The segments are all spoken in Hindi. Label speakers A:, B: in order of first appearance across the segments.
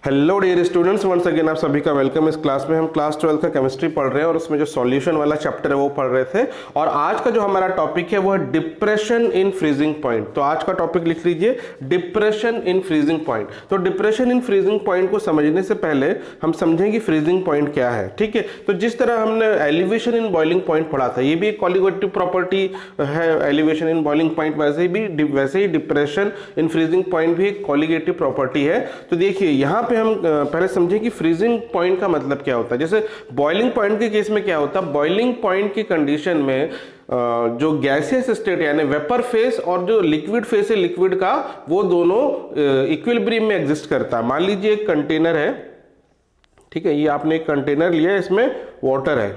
A: Hello dear students, once again आप सभी का वेलकम। इस क्लास में हम क्लास 12 का केमिस्ट्री पढ़ रहे हैं और उसमें जो सॉल्यूशन वाला चैप्टर है वो पढ़ रहे थे। और आज का जो हमारा टॉपिक है वो है डिप्रेशन इन फ्रीजिंग पॉइंट। तो आज का टॉपिक लिख लीजिए, डिप्रेशन इन फ्रीजिंग पॉइंट। तो डिप्रेशन इन फ्रीजिंग पॉइंट को समझने से पहले हम समझेंगे फ्रीजिंग पॉइंट क्या है। ठीक है, तो जिस तरह हमने एलिवेशन इन बॉइलिंग पॉइंट पढ़ा था, ये भी एक कॉलिगेटिव प्रॉपर्टी है एलिवेशन इन बॉइलिंग पॉइंट, वैसे ही डिप्रेशन इन फ्रीजिंग पॉइंट भी एक कॉलिगेटिव प्रॉपर्टी है। तो देखिए यहाँ पे हम पहले समझें कि फ्रीजिंग पॉइंट का मतलब क्या होता है। जैसे बॉइलिंग पॉइंट के केस में क्या होता है, बॉइलिंग पॉइंट की कंडीशन में जो गैसियस स्टेट यानी वेपर फेस और जो लिक्विड फेस है लिक्विड का, वो दोनों इक्विलिब्रियम में एग्जिस्ट करता है। मान लीजिए एक कंटेनर है, ठीक है, ये आपने एक कंटेनर लिया, इसमें वाटर है।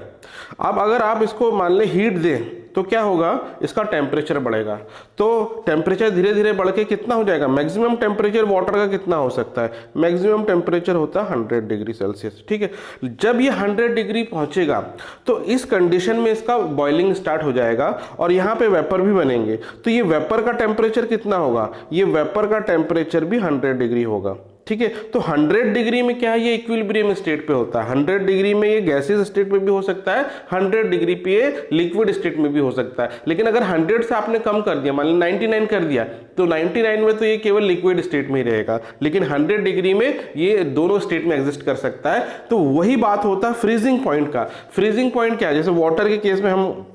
A: अब अगर आप इसको मान लें हीट दें तो क्या होगा, इसका टेम्परेचर बढ़ेगा। तो टेम्परेचर धीरे धीरे बढ़ के कितना हो जाएगा, मैक्सिमम टेम्परेचर वाटर का कितना हो सकता है, मैक्सिमम टेम्परेचर होता है 100 डिग्री सेल्सियस। ठीक है, जब ये 100 डिग्री पहुंचेगा तो इस कंडीशन में इसका बॉइलिंग स्टार्ट हो जाएगा और यहाँ पे वेपर भी बनेंगे। तो ये वेपर का टेम्परेचर कितना होगा, ये वेपर का टेम्परेचर भी 100 डिग्री होगा। ठीक है, तो 100 डिग्री में क्या है, ये इक्विलिब्रियम स्टेट पे होता है। 100 डिग्री में ये गैसियस स्टेट में भी हो सकता है, 100 डिग्री पे ये लिक्विड स्टेट में भी हो सकता है। लेकिन अगर 100 से आपने कम कर दिया, मान लो 99 कर दिया, तो 99 में तो ये केवल लिक्विड स्टेट में ही रहेगा। लेकिन 100 डिग्री में ये दोनों स्टेट में एग्जिस्ट कर सकता है। तो वही बात होता है फ्रीजिंग पॉइंट का। फ्रीजिंग पॉइंट क्या है, जैसे वाटर के केस में हम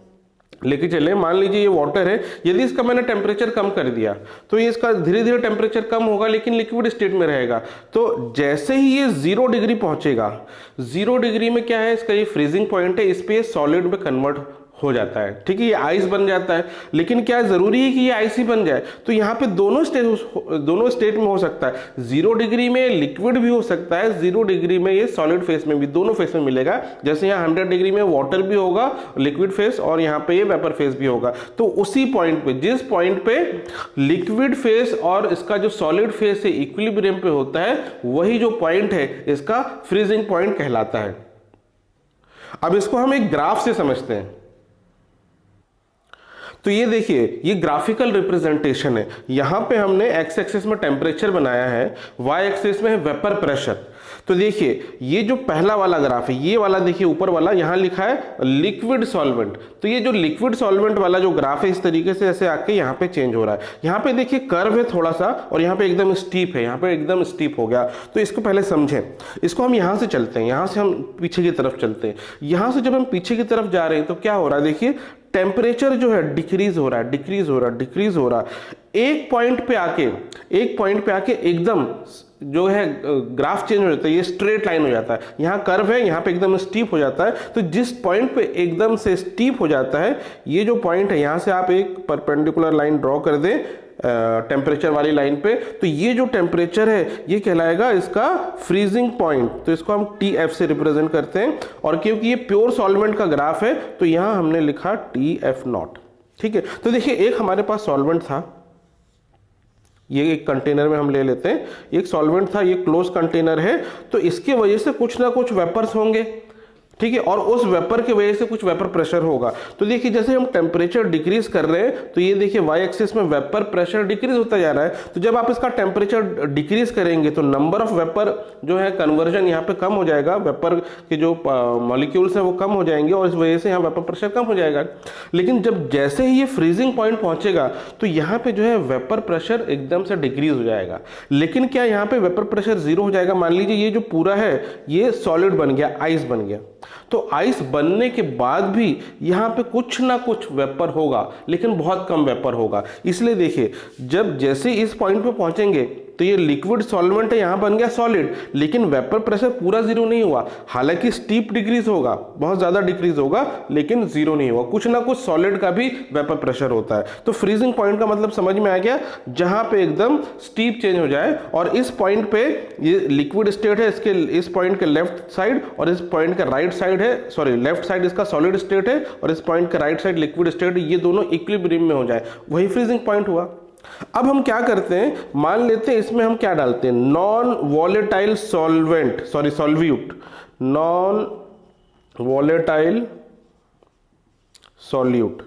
A: लेके चले, मान लीजिए ये वाटर है, यदि इसका मैंने टेम्परेचर कम कर दिया तो ये इसका धीरे धीरे टेम्परेचर कम होगा लेकिन लिक्विड स्टेट में रहेगा। तो जैसे ही ये 0 डिग्री पहुंचेगा, 0 डिग्री में क्या है, इसका ये फ्रीजिंग पॉइंट है, इस पे सॉलिड में कन्वर्ट हो जाता है। ठीक है, ये आइस बन जाता है। लेकिन क्या जरूरी है कि ये आइस ही बन जाए, तो यहाँ पे दोनों स्टेट में हो सकता है। 0 डिग्री में लिक्विड भी हो सकता है, 0 डिग्री में ये सॉलिड फेस में भी, दोनों फेस में मिलेगा। जैसे यहाँ 100 डिग्री में वाटर भी होगा लिक्विड फेस और यहाँ पे ये वेपर फेस भी होगा। तो उसी पॉइंट पे, जिस पॉइंट पे लिक्विड फेस और इसका जो सॉलिड फेस है इक्विलिब्रियम पे होता है, वही जो पॉइंट है इसका फ्रीजिंग पॉइंट कहलाता है। अब इसको हम एक ग्राफ से समझते हैं। तो ये देखिए, ये ग्राफिकल रिप्रेजेंटेशन है। यहां पे हमने एक्स एक्सिस में टेम्परेचर बनाया है, वाई एक्सिस में है वेपर प्रेशर। तो देखिए ये जो पहला वाला ग्राफ है, ये वाला देखिए ऊपर वाला, यहां लिखा है लिक्विड सॉल्वेंट। तो ये जो लिक्विड सॉल्वेंट वाला जो ग्राफ है, इस तरीके से ऐसे आके यहां पे चेंज हो रहा है। यहां पे देखिए कर्व है थोड़ा सा और यहां पे एकदम स्टीप है, यहां पे एकदम स्टीप हो गया। तो इसको पहले समझें। इसको हम यहां से चलते हैं, यहां से हम पीछे की तरफ चलते हैं। यहां से जब हम पीछे की तरफ जा रहे हैं तो क्या हो रहा है, देखिए टेम्परेचर जो है डिक्रीज हो रहा है, डिक्रीज हो रहा है, डिक्रीज हो रहा है। एक पॉइंट पे आके एकदम जो है ग्राफ चेंज हो जाता है, ये स्ट्रेट लाइन हो जाता है। यहाँ कर्व है, यहाँ पे एकदम स्टीप हो जाता है। तो जिस पॉइंट पे एकदम से स्टीप हो जाता है, ये जो पॉइंट है, यहाँ से आप एक परपेंडिकुलर लाइन ड्रॉ कर दें टेम्परेचर वाली लाइन पे, तो ये जो टेम्परेचर है ये कहलाएगा इसका फ्रीजिंग पॉइंट। तो इसको हम TF से रिप्रेजेंट करते हैं। और क्योंकि ये प्योर सॉल्वेंट का ग्राफ है तो यहां हमने लिखा TF0। ठीक है, तो देखिए एक हमारे पास सॉल्वेंट था, ये एक कंटेनर में हम ले लेते हैं, एक सॉल्वेंट था, ये क्लोज कंटेनर है। तो इसके वजह से कुछ ना कुछ वेपर्स होंगे, ठीक है, और उस वेपर की वजह से कुछ वेपर प्रेशर होगा। तो देखिए जैसे हम टेम्परेचर डिक्रीज कर रहे हैं तो ये देखिए वाई एक्सिस में वेपर प्रेशर डिक्रीज होता जा रहा है। तो जब आप इसका टेम्परेचर डिक्रीज करेंगे तो नंबर ऑफ वेपर जो है कन्वर्जन यहाँ पे कम हो जाएगा, वेपर के जो मॉलिक्यूल्स हैं वो कम हो जाएंगे और इस वजह से यहाँ वेपर प्रेशर कम हो जाएगा। लेकिन जब जैसे ही ये फ्रीजिंग पॉइंट पहुंचेगा तो यहाँ पे जो है वेपर प्रेशर एकदम से डिक्रीज हो जाएगा। लेकिन क्या यहाँ पे वेपर प्रेशर 0 हो जाएगा। मान लीजिए ये जो पूरा है ये सॉलिड बन गया, आइस बन गया। तो आइस बनने के बाद भी यहां पे कुछ ना कुछ वेपर होगा, लेकिन बहुत कम वेपर होगा। इसलिए देखिए जब जैसे इस पॉइंट पे पहुंचेंगे तो ये लिक्विड सॉल्वेंट है, यहां बन गया सॉलिड, लेकिन वेपर प्रेशर पूरा 0 नहीं हुआ। हालांकि स्टीप डिक्रीज होगा, बहुत ज्यादा डिक्रीज होगा, लेकिन 0 नहीं हुआ। कुछ ना कुछ सॉलिड का भी वेपर प्रेशर होता है। तो फ्रीजिंग पॉइंट का मतलब समझ में आ गया, जहां पे एकदम स्टीप चेंज हो जाए। और इस पॉइंट पे ये लिक्विड स्टेट है, इसके इस पॉइंट के लेफ्ट साइड और इस पॉइंट का राइट साइड है, सॉरी लेफ्ट साइड इसका सॉलिड स्टेट है और इस पॉइंट का राइट साइड लिक्विड स्टेट है, ये दोनों इक्विलिब्रियम में हो जाए, वही फ्रीजिंग पॉइंट हुआ। अब हम क्या करते हैं, मान लेते हैं इसमें हम क्या डालते हैं, non volatile solvent, sorry solute, non volatile solute.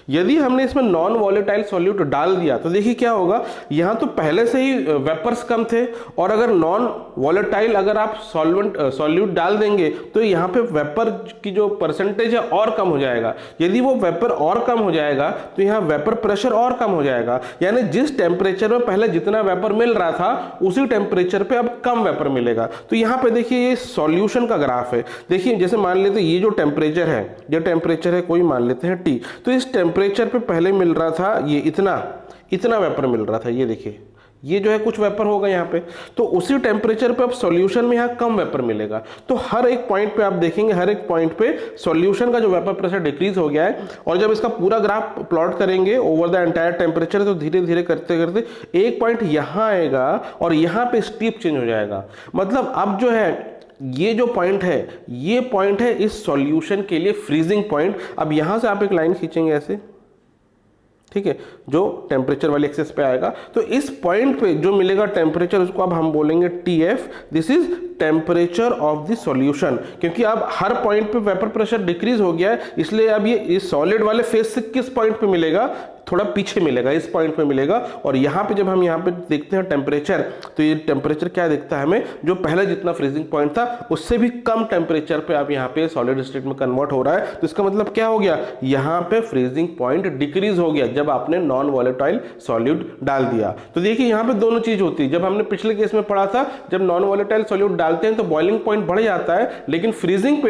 A: यदि हमने इसमें नॉन वॉलेटाइल सॉल्यूट डाल दिया तो देखिए क्या होगा, यहाँ तो पहले से ही वेपर्स कम थे, और अगर नॉन वॉलेटाइल अगर आप सॉल्यूट डाल देंगे तो यहाँ पे वेपर की जो परसेंटेज है और कम हो जाएगा। यदि वो वेपर और कम हो जाएगा तो यहाँ वेपर प्रेशर और कम हो जाएगा, यानी जिस टेम्परेचर में पहले जितना वेपर मिल रहा था उसी टेम्परेचर पे अब कम वेपर मिलेगा। तो यहाँ पे देखिए ये सॉल्यूशन का ग्राफ है। देखिए जैसे मान लेते ये जो टेम्परेचर है, ये टेम्परेचर है कोई मान लेते हैं T, तो इस टेम्परेचर पे पहले मिल रहा था ये इतना वेपर मिल रहा था, ये देखिए ये जो है कुछ वेपर होगा यहाँ पे, तो उसी टेम्परेचर पे अब सॉल्यूशन में यहाँ कम वेपर मिलेगा। तो हर एक पॉइंट पे आप देखेंगे, हर एक पॉइंट पे सॉल्यूशन का जो वेपर प्रेशर डिक्रीज हो गया है, और जब इसका पूरा ग्राफ प्लॉट करेंगे ओवर द एंटायर टेम्परेचर तो धीरे धीरे करते करते एक पॉइंट यहाँ आएगा और यहाँ पे स्टीप चेंज हो जाएगा। मतलब अब जो है ये जो पॉइंट है, ये पॉइंट है इस सॉल्यूशन के लिए फ्रीजिंग पॉइंट। अब यहां से आप एक लाइन खींचेंगे ऐसे, ठीक है, जो टेम्परेचर वाली एक्सेस पे आएगा, तो इस पॉइंट पे जो मिलेगा टेम्परेचर उसको अब हम बोलेंगे TF, this is temperature of the solution. क्योंकि अब हर पॉइंट पे वेपर प्रेशर डिक्रीज हो गया है, इसलिए अब ये इस सॉलिड वाले फेज से किस पॉइंट पे मिलेगा, थोड़ा पीछे मिलेगा, इस पॉइंट पे मिलेगा। और यहाँ पे जब हम यहाँ पे देखते हैं टेम्परेचर, तो ये टेम्परेचर क्या दिखता है हमें, जो पहले जितना फ्रीजिंग पॉइंट था उससे भी कम टेम्परेचर पे अब यहाँ पे सॉलिड स्टेट में कन्वर्ट हो रहा है। तो इसका मतलब क्या हो गया, यहाँ पे फ्रीजिंग पॉइंट डिक्रीज हो गया जब आपने नॉन वॉलेटाइल सॉल्यूट डाल दिया। तो देखिए यहाँ पे दोनों चीज होती है। जब हमने पिछले केस में पढ़ा था, जब नॉन वॉलेटाइल सॉल्यूट डालते हैं तो बॉइलिंग पॉइंट बढ़ जाता है, लेकिन फ्रीजिंग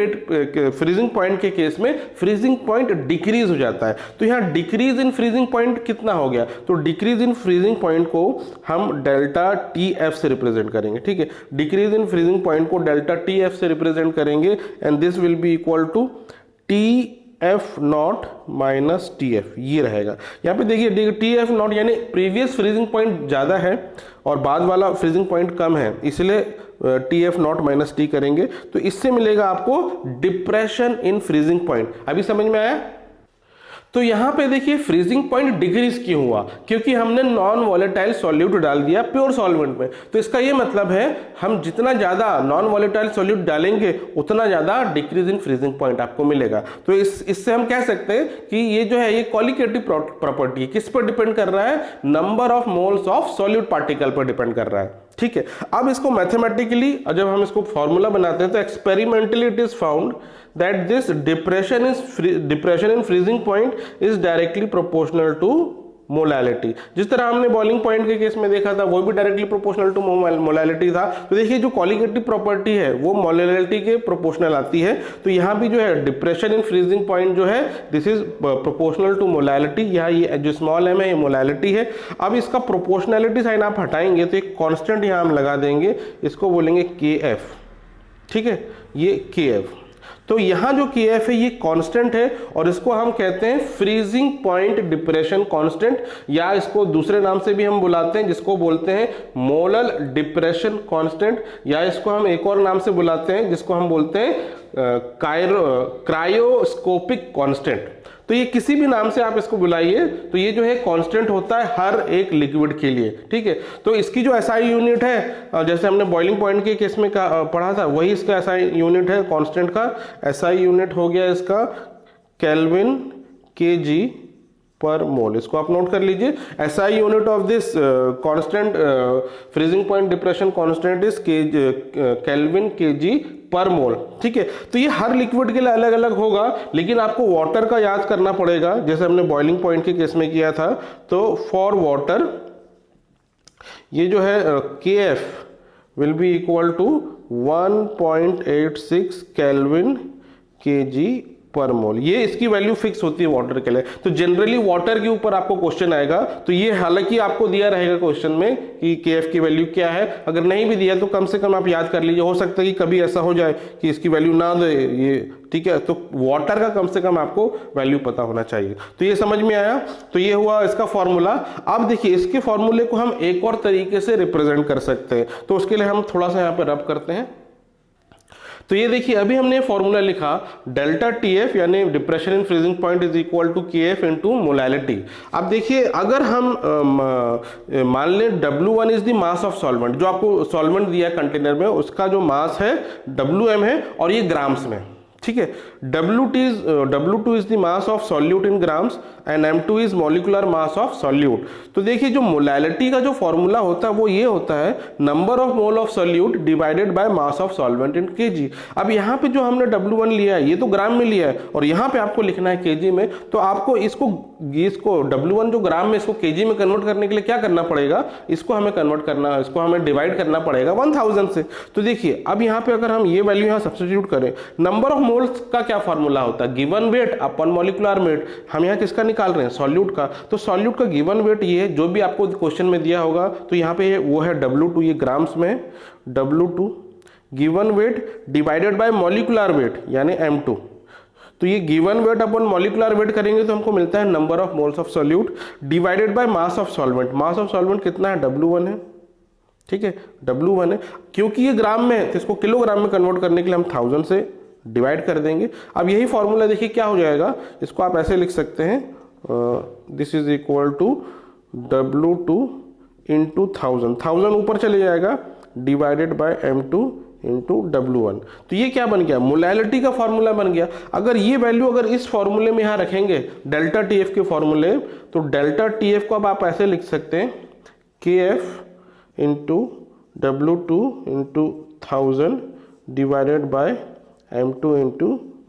A: पॉइंट के केस में फ्रीजिंग पॉइंट डिक्रीज हो जाता है। तो यहाँ डिक्रीज इन फ्रीजिंग पॉइंट कितना हो गया, तो डिक्रीज इन फ्रीजिंग पॉइंट को हम डेल्टा TF से रिप्रेजेंट करेंगे। ठीक है, डिक्रीज इन फ्रीजिंग पॉइंट को डेल्टा TF से रिप्रेजेंट करेंगे, and this will be equal to TF naught minus TF, ये रहेगा। यहाँ पे देखिए TF नॉट यानी प्रीवियस फ्रीजिंग पॉइंट ज्यादा है और बाद वाला फ्रीजिंग पॉइंट कम है, इसलिए TF नॉट माइनस T करेंगे, तो इससे मिलेगा आपको डिप्रेशन इन फ्रीजिंग पॉइंट। अभी समझ में आया? तो यहां पे देखिए फ्रीजिंग पॉइंट डिक्रीज क्यों हुआ, क्योंकि हमने नॉन वॉलेटाइल सॉल्यूट डाल दिया प्योर सॉल्वेंट में। तो इसका ये मतलब है हम जितना ज्यादा नॉन वॉलेटाइल सॉल्यूट डालेंगे उतना ज्यादा डिक्रीज इन फ्रीजिंग पॉइंट आपको मिलेगा। तो इससे हम कह सकते हैं कि ये जो है ये क्वालिटेटिव प्रॉपर्टी है, किस पर डिपेंड कर रहा है, number of moles of solute particle पर डिपेंड कर रहा है। ठीक है, अब इसको मैथमेटिकली जब हम इसको फॉर्मूला बनाते हैं तो experimentally it is found that this depression in freezing point is directly proportional to molality. जिस तरह हमने बॉइलिंग पॉइंट के केस में देखा था वो भी डायरेक्टली प्रोपोर्शनल टू मोलैलिटी था। तो देखिए जो क्वालिटेटिव प्रॉपर्टी है वो मोलैलिटी के प्रोपोर्शनल आती है। तो यहाँ भी जो है डिप्रेशन इन फ्रीजिंग पॉइंट जो है this is proportional to molality. यहाँ ये जो स्मॉल m है ये मोलैलिटी है। अब इसका प्रोपोर्शनैलिटी साइन आप हटाएंगे तो एक कॉन्स्टेंट यहाँ हम लगा देंगे, इसको बोलेंगे KF। ठीक है, ये KF। तो यहां जो KF है ये कांस्टेंट है और इसको हम कहते हैं फ्रीजिंग पॉइंट डिप्रेशन कांस्टेंट, या इसको दूसरे नाम से भी हम बुलाते हैं जिसको बोलते हैं मोलल डिप्रेशन कांस्टेंट, या इसको हम एक और नाम से बुलाते हैं जिसको हम बोलते हैं क्रायोस्कोपिक कांस्टेंट। तो ये किसी भी नाम से आप इसको बुलाइए, तो ये जो है कांस्टेंट होता है हर एक लिक्विड के लिए। ठीक है, तो इसकी जो SI यूनिट है, जैसे हमने बॉइलिंग पॉइंट के केस में पढ़ा था, वही इसका SI यूनिट है कांस्टेंट का। SI यूनिट हो गया इसका केल्विन kg पर मोल। इसको आप नोट कर लीजिए। SI unit of this constant freezing point depression constant is kelvin kg per मोल। ठीक है, तो ये हर लिक्विड के लिए अलग अलग होगा, लेकिन आपको वाटर का याद करना पड़ेगा जैसे हमने बॉइलिंग पॉइंट के केस में किया था। तो फॉर वाटर ये जो है KF will be equal to 1.86 kelvin kg per मोल। ये इसकी वैल्यू फिक्स होती है वाटर के लिए। तो जनरली वाटर के ऊपर आपको क्वेश्चन आएगा, तो ये हालांकि आपको दिया रहेगा क्वेश्चन में कि KF की वैल्यू क्या है। अगर नहीं भी दिया तो कम से कम आप याद कर लीजिए, हो सकता है कि कभी ऐसा हो जाए कि इसकी वैल्यू ना दे ये। ठीक है, तो वाटर का कम से कम आपको वैल्यू पता होना चाहिए। तो ये समझ में आया। तो ये हुआ इसका फॉर्मूला। अब देखिए इसके फॉर्मूले को हम एक और तरीके से रिप्रेजेंट कर सकते हैं, तो उसके लिए हम थोड़ा सा यहाँ पे रब करते हैं। तो ये देखिए अभी हमने फॉर्मूला लिखा डेल्टा TF यानी depression in freezing point is equal to KF into molality. अब देखिए अगर हम मान लें W1 is the mass of solvent, जो आपको सॉल्वेंट दिया कंटेनर में उसका जो मास है WM है और ये ग्राम्स में। ठीक है। W2 is the mass of solute in grams and M2 is molecular mass of solute. तो देखिए जो मोलैलिटी का जो फॉर्मूला होता है वो ये होता है number of mole of solute divided by mass of solvent in KG. अब यहाँ पे जो हमने W1 लिया है ये तो ग्राम में लिया है और यहाँ पे आपको लिखना है केजी में, तो आपको इसको W1 जो ग्राम में इसको केजी में कन्वर्ट करने के लिए क्या करना पड़ेगा, इसको हमें डिवाइड करना पड़ेगा 1000 से। तो देखिए अब यहाँ पे अगर हम ये वैल्यू यहाँ सब्स्टिट्यूट करें, नंबर ऑफ मोल्स का क्या फॉर्मूला होता है, गिवन वेट अपन मॉलिक्यूलर वेट। हम यहाँ किसका निकाल रहे हैं, सॉल्यूट का। तो सॉल्यूट का गिवन वेट ये है जो भी आपको क्वेश्चन में दिया होगा, तो यहाँ पे वो है W2, ये ग्राम्स में W2 given weight divided by molecular weight यानी M2। तो ये गिवन वेट अपन मॉलिक्यूलर वेट करेंगे तो हमको मिलता है number of moles of solute divided by mass of solvent. Mass of solvent कितना है, W1 है, ठीक है, W1 है। क्योंकि ये ग्राम में है तो इसको किलोग्राम में कन्वर्ट करने के लिए हम 1000 से डिवाइड कर देंगे। अब यही फॉर्मूला देखिए क्या हो जाएगा, इसको आप ऐसे लिख सकते हैं, this is equal to W2 into 1000 ऊपर चले जाएगा divided by M2 into W1। तो ये क्या बन गया, मोलैलिटी का फॉर्मूला बन गया। अगर ये वैल्यू अगर इस फॉर्मूले में यहाँ रखेंगे डेल्टा TF के फॉर्मूले, तो डेल्टा TF को अब आप ऐसे लिख सकते हैं KF into W2 into 1000 divided by M2 into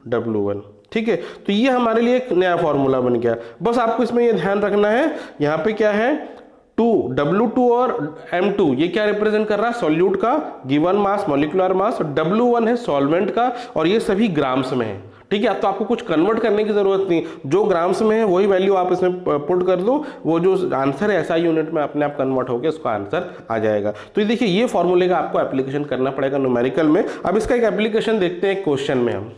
A: W1। ठीक है, तो ये हमारे लिए एक नया फॉर्मूला बन गया। बस आपको इसमें ये ध्यान रखना है, यहाँ पे क्या है W2 और M2 ये क्या रिप्रेजेंट कर रहा है, सॉल्यूट का given mass molecular mass, W1 है सॉल्वेंट का और ये सभी ग्राम्स में है। ठीक है, तो आपको कुछ कन्वर्ट करने की जरूरत नहीं, जो ग्राम्स में है वही वैल्यू आप इसमें पुट कर दो, वो जो आंसर है SI यूनिट में अपने आप कन्वर्ट होकर उसका आंसर आ जाएगा। तो ये देखिए ये फॉर्मूले का आपको एप्लीकेशन करना पड़ेगा न्यूमेरिकल में। अब इसका एक एप्लीकेशन देखते हैं क्वेश्चन में हम।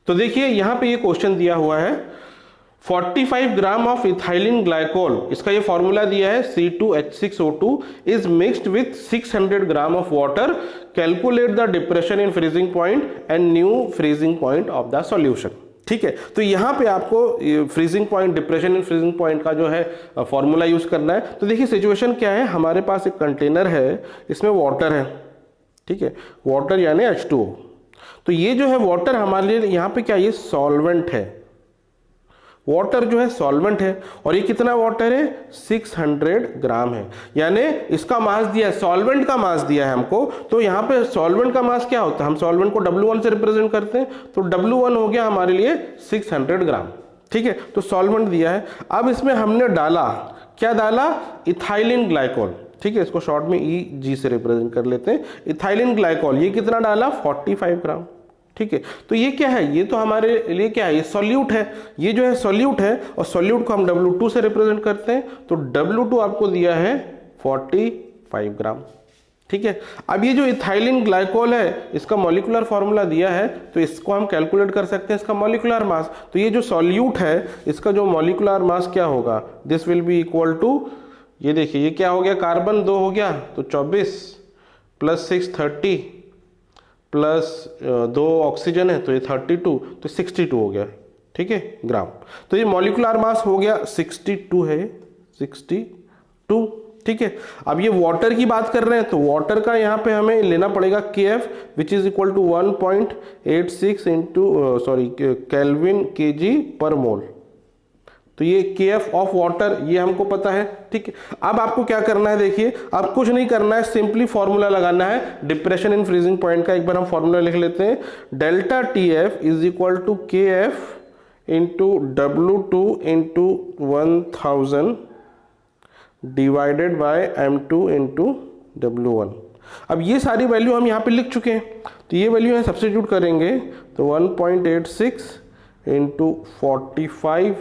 A: तो देखिए यहाँ पे ये क्वेश्चन दिया हुआ है 45 ग्राम ऑफ इथाइलिन ग्लाइकोल, इसका ये फॉर्मूला दिया है C2H6O2 is mixed with 600 gram of water, calculate the depression in freezing point and new freezing point of the solution. ठीक है, तो यहाँ पे आपको freezing point, depression in freezing point का जो है फॉर्मूला यूज करना है। तो देखिए सिचुएशन क्या है, हमारे पास एक कंटेनर है, इसमें वाटर है, ठीक है, वाटर यानी H2O। तो ये जो है वाटर हमारे लिए यहाँ पे क्या, ये सॉल्वेंट है, वाटर जो है सॉल्वेंट है और ये कितना वाटर है 600 ग्राम है, यानी इसका मास दिया है, सॉल्वेंट का मास दिया है हमको। तो यहाँ पे सॉल्वेंट का मास क्या होता है, हम सॉल्वेंट को W1 से रिप्रेजेंट करते हैं, तो W1 हो गया हमारे लिए 600 ग्राम। ठीक है, तो सॉल्वेंट दिया है। अब इसमें हमने डाला, क्या डाला, इथाइलिन ग्लाइकोल। ठीक है, इसको शॉर्ट में EG से रिप्रेजेंट कर लेते हैं, इथाइलिन ग्लाइकोल। ये कितना डाला, 45 ग्राम। ठीक है, तो ये क्या है, ये तो हमारे लिए क्या है, ये सॉल्यूट है, ये जो है सॉल्यूट है और सॉल्यूट को हम W2 से रिप्रेजेंट करते हैं, तो W2 आपको दिया है 45 ग्राम। ठीक है, अब ये जो इथाइलिन ग्लाइकोल है इसका मॉलिक्यूलर फॉर्मूला दिया है, तो इसको हम कैलकुलेट कर सकते हैं इसका मॉलिक्यूलर मास। तो ये जो सॉल्यूट है इसका जो मॉलिक्यूलर मास क्या होगा, this will be equal to, ये देखिए ये क्या हो गया, कार्बन 2 हो गया तो 24 प्लस 6 30 प्लस 2 ऑक्सीजन है तो ये 32, तो 62 हो गया। ठीक है, ग्राम। तो ये मॉलिक्यूलर मास हो गया 62 है, 62। ठीक है, अब ये वाटर की बात कर रहे हैं तो वाटर का यहाँ पे हमें लेना पड़ेगा KF which is equal to 1.86 into kelvin kg per मोल। तो ये KF ऑफ वाटर ये हमको पता है। ठीक है, अब आपको क्या करना है, देखिए अब कुछ नहीं करना है, सिंपली फॉर्मूला लगाना है डिप्रेशन इन फ्रीजिंग पॉइंट का। एक बार हम फॉर्मूला लिख लेते हैं, delta TF is equal to KF into W2 into 1000 divided by M2 into W1। अब ये सारी वैल्यू हम यहाँ पे लिख चुके हैं, तो ये वैल्यू है सब्स्टिट्यूट करेंगे तो 1.86 into 45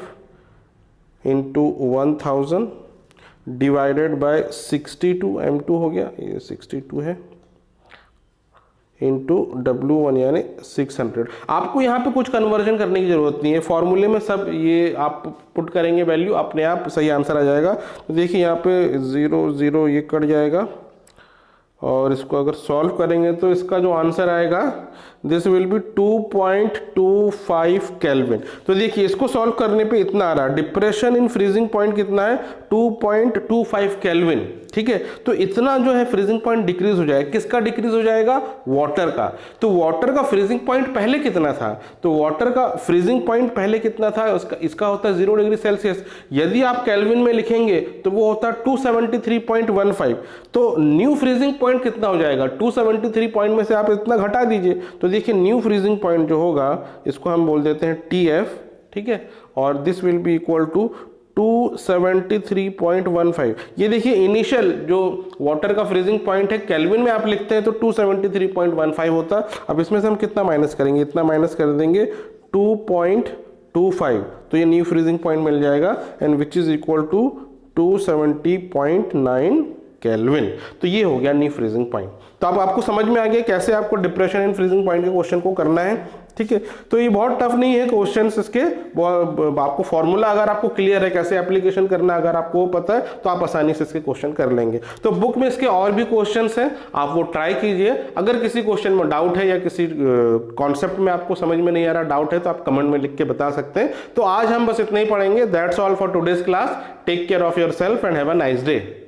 A: into 1000 divided bye 62 M2 हो गया, ये 62 है, इंटू W1 यानी 600। आपको यहाँ पे कुछ कन्वर्जन करने की जरूरत नहीं है, फॉर्मूले में सब ये आप पुट करेंगे वैल्यू, अपने आप सही आंसर आ जाएगा। तो देखिए यहाँ पे 0 0 ये कट जाएगा और इसको अगर सॉल्व करेंगे तो इसका जो आंसर आएगा दिस विल बी 2.25 केल्विन। तो देखिए इसको सॉल्व करने पे इतना आ रहा है, डिप्रेशन इन फ्रीजिंग पॉइंट कितना है 2.25 केल्विन, ठीक है। तो इतना जो है फ्रीजिंग पॉइंट डिक्रीज हो जाएगा, किसका डिक्रीज हो जाएगा, वाटर का। तो वाटर का फ्रीजिंग पॉइंट पहले कितना था, तो वाटर का फ्रीजिंग पॉइंट पहले कितना था, उसका इसका होता है 0 डिग्री सेल्सियस। यदि आप केल्विन में लिखेंगे तो वो होता है 273.15। तो न्यू फ्रीजिंग पॉइंट कितना हो जाएगा, 273 पॉइंट में से आप इतना घटा दीजिए, तो देखिए न्यू फ्रीजिंग पॉइंट जो होगा इसको हम बोल देते हैं TF, ठीक है, और this will be equal to 273.15। ये देखिए इनिशियल जो वाटर का फ्रीजिंग पॉइंट है केल्विन में आप लिखते हैं तो 273.15 होता। अब इसमें से हम कितना माइनस करेंगे, इतना माइनस कर देंगे 2.25, तो ये न्यू फ्रीजिंग पॉइंट मिल जाएगा and which is equal to 270.9 kelvin. तो ये हो गया न्यू फ्रीजिंग पॉइंट। तो अब आपको समझ में आ गया कैसे आपको डिप्रेशन इन फ्रीजिंग पॉइंट के क्वेश्चन को करना है, ठीक है। तो ये बहुत टफ नहीं है क्वेश्चंस इसके, आपको फॉर्मूला अगर आपको क्लियर है कैसे एप्लीकेशन करना अगर आपको पता है तो आप आसानी से इसके क्वेश्चन कर लेंगे। तो बुक में इसके और भी क्वेश्चंस हैं, आप वो ट्राई कीजिए। अगर किसी क्वेश्चन में डाउट है या किसी कॉन्सेप्ट में आपको समझ में नहीं आ रहा डाउट है तो आप कमेंट में लिख के बता सकते हैं। तो आज हम बस इतना ही पढ़ेंगे। That's all for today's class. Take care of yourself and have a nice day.